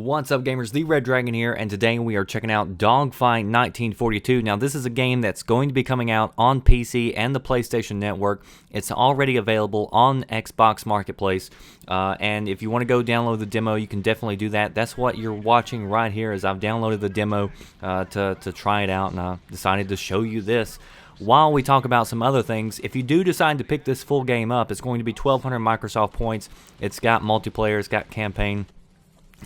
What's up, gamers? The Red Dragon here, and today we are checking out Dogfight 1942. Now, this is a game that's going to be coming out on PC and the PlayStation Network. It's already available on Xbox Marketplace, and if you want to go download the demo, you can definitely do that. That's what you're watching right here, is I've downloaded the demo to try it out, and I decided to show you this. While we talk about some other things, if you do decide to pick this full game up, it's going to be 1,200 Microsoft points. It's got multiplayer, it's got campaign.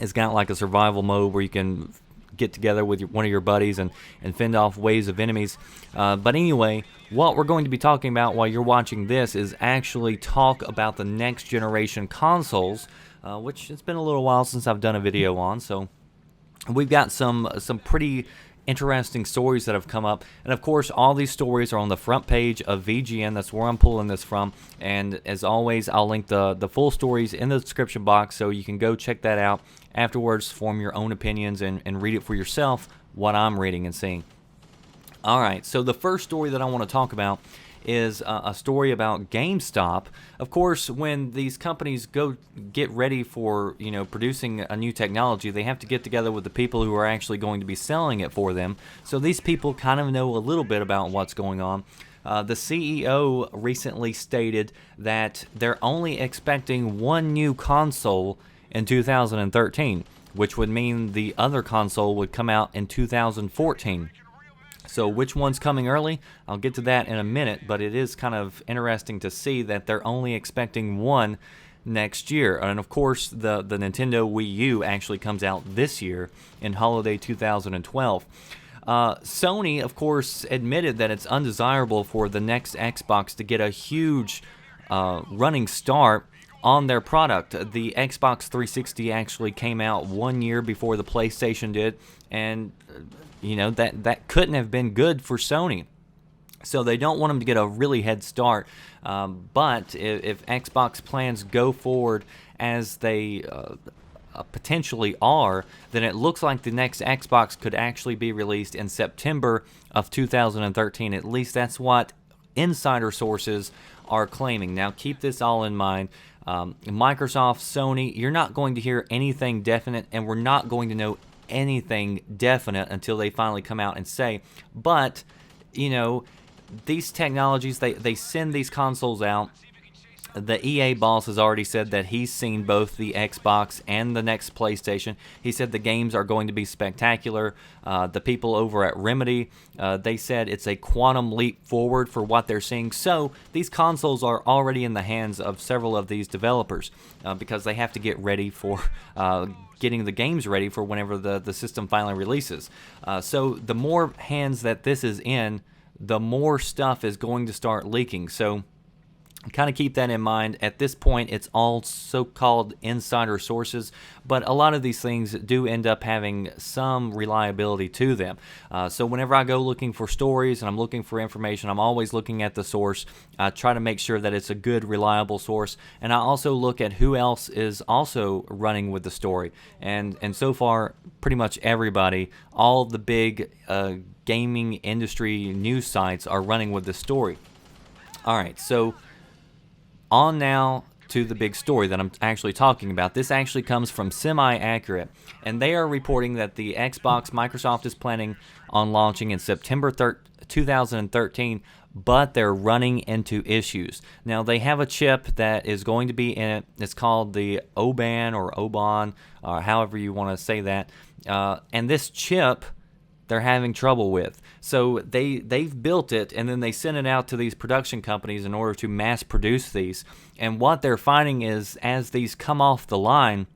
It's got like a survival mode where you can get together with one of your buddies and fend off waves of enemies. But anyway, what we're going to be talking about while you're watching this is actually talk about the next generation consoles, which it's been a little while since I've done a video on. So we've got some pretty interesting stories that have come up, and of course all these stories are on the front page of VGN. That's where I'm pulling this from, and as always I'll link the full stories in the description box so you can go check that out afterwards, form your own opinions and read it for yourself what I'm reading and seeing. Alright, so the first story that I want to talk about is a story about GameStop. Of course, when these companies go get ready for, producing a new technology, they have to get together with the people who are actually going to be selling it for them. So these people kind of know a little bit about what's going on. The CEO recently stated that they're only expecting one new console in 2013, which would mean the other console would come out in 2014. So which one's coming early? I'll get to that in a minute, but it is kind of interesting to see that they're only expecting one next year. And of course, the Nintendo Wii U actually comes out this year in holiday 2012. Sony, of course, admitted that it's undesirable for the next Xbox to get a huge running start on their product. The Xbox 360 actually came out 1 year before the PlayStation did, and that couldn't have been good for Sony. So they don't want them to get a really head start. But if Xbox plans go forward as they potentially are, then it looks like the next Xbox could actually be released in September of 2013. At least that's what insider sources are claiming. Now keep this all in mind. Microsoft, Sony, you're not going to hear anything definite, and we're not going to know anything definite until they finally come out and say. But these technologies, they send these consoles out. The EA boss has already said that he's seen both the Xbox and the next PlayStation. He said the games are going to be spectacular. The people over at Remedy, they said it's a quantum leap forward for what they're seeing. So these consoles are already in the hands of several of these developers because they have to get ready for getting the games ready for whenever the system finally releases. So the more hands that this is in, the more stuff is going to start leaking. So kind of keep that in mind. At this point, it's all so-called insider sources, but a lot of these things do end up having some reliability to them. So whenever I go looking for stories and I'm looking for information, I'm always looking at the source. I try to make sure that it's a good, reliable source, and I also look at who else is also running with the story. And so far, pretty much everybody, all the big gaming industry news sites are running with the story. All right, so on now to the big story that I'm actually talking about. This actually comes from Semi-Accurate, and they are reporting that the Xbox Microsoft is planning on launching in September 2013, but they're running into issues. Now, they have a chip that is going to be in it. It's called the OBAN or OBAN, or however you want to say that. And this chip they're having trouble with. So they've built it, and then they send it out to these production companies in order to mass produce these. And what they're finding is, as these come off the line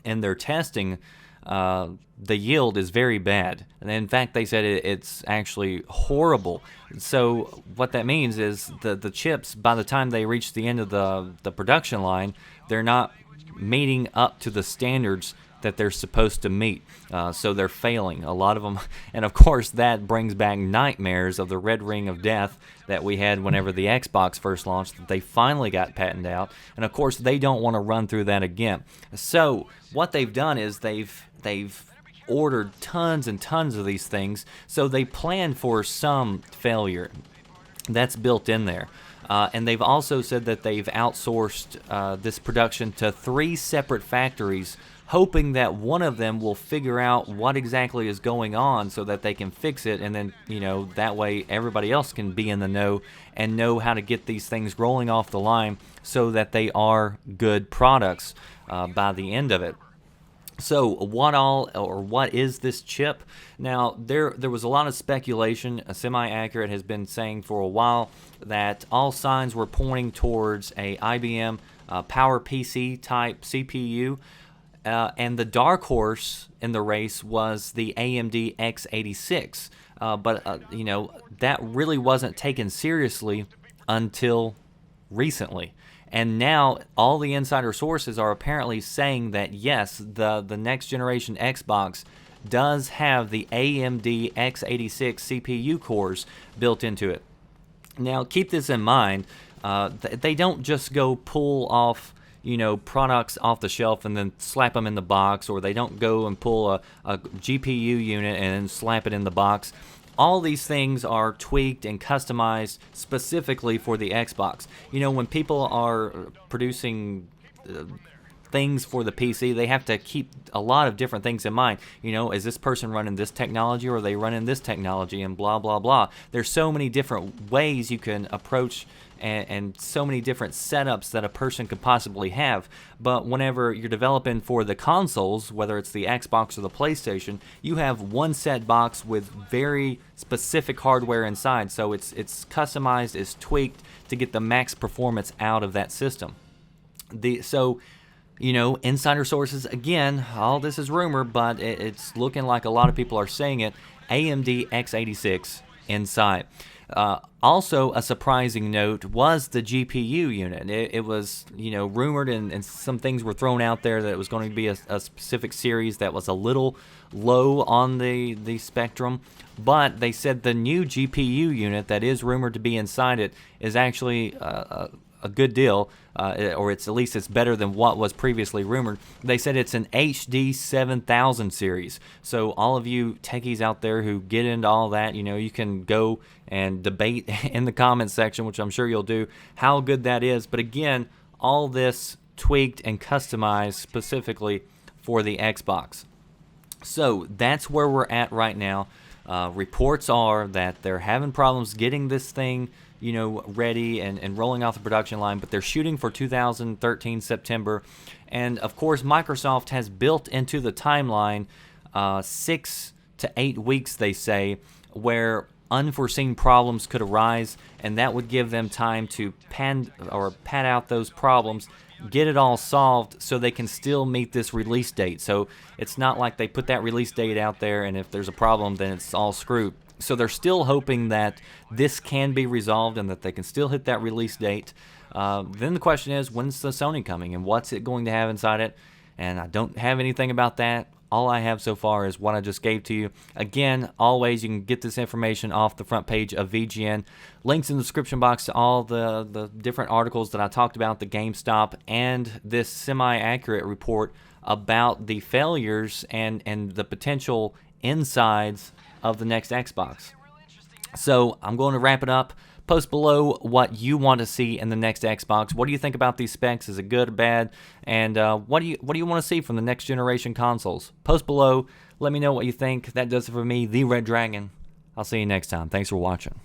and they're testing, the yield is very bad. And in fact, they said it's actually horrible. So what that means is the chips, by the time they reach the end of the production line, they're not meeting up to the standards that they're supposed to meet. So they're failing, a lot of them. And of course, that brings back nightmares of the red ring of death that we had whenever the Xbox first launched, that they finally got patented out. And of course, they don't want to run through that again. So what they've done is they've ordered tons and tons of these things, so they plan for some failure. That's built in there. And they've also said that they've outsourced this production to 3 separate factories hoping that one of them will figure out what exactly is going on so that they can fix it, and then, that way everybody else can be in the know and know how to get these things rolling off the line so that they are good products by the end of it. So what is this chip? Now, there was a lot of speculation. Semi-Accurate has been saying for a while that all signs were pointing towards a IBM Power PC type CPU, and the dark horse in the race was the AMD x86. But that really wasn't taken seriously until recently. And now all the insider sources are apparently saying that yes, the next generation Xbox does have the AMD x86 CPU cores built into it. Now keep this in mind, they don't just go pull off products off the shelf and then slap them in the box, or they don't go and pull a GPU unit and then slap it in the box. All these things are tweaked and customized specifically for the Xbox. When people are producing things for the PC, they have to keep a lot of different things in mind. Is this person running this technology, or are they running this technology, and blah, blah, blah. There's so many different ways you can approach and so many different setups that a person could possibly have. But whenever you're developing for the consoles, whether it's the Xbox or the PlayStation, you have one set box with very specific hardware inside. So it's customized, it's tweaked to get the max performance out of that system. Insider sources, again, all this is rumor, but it's looking like a lot of people are saying it, AMD x86 inside. Also, a surprising note was the GPU unit. It was, rumored, and some things were thrown out there that it was going to be a specific series that was a little low on the spectrum. But they said the new GPU unit that is rumored to be inside it is actually a good deal, or at least it's better than what was previously rumored. They said it's an HD 7000 series. So all of you techies out there who get into all that, you can go and debate in the comments section, which I'm sure you'll do, how good that is. But again, all this tweaked and customized specifically for the Xbox. So that's where we're at right now. Reports are that they're having problems getting this thing ready and rolling off the production line, but they're shooting for 2013 September. And of course, Microsoft has built into the timeline 6 to 8 weeks, they say, where unforeseen problems could arise, and that would give them time to pad out those problems, get it all solved so they can still meet this release date. So it's not like they put that release date out there and if there's a problem, then it's all screwed. So they're still hoping that this can be resolved and that they can still hit that release date. Then the question is, when's the Sony coming and what's it going to have inside it? And I don't have anything about that. All I have so far is what I just gave to you. Again, always you can get this information off the front page of VGN. Links in the description box to all the different articles that I talked about, the GameStop, and this semi-accurate report about the failures and the potential insides of the next Xbox. So I'm going to wrap it up. Post below what you want to see in the next Xbox. What do you think about these specs? Is it good or bad? And what do you want to see from the next generation consoles? Post below. Let me know what you think. That does it for me, The Red Dragon. I'll see you next time. Thanks for watching.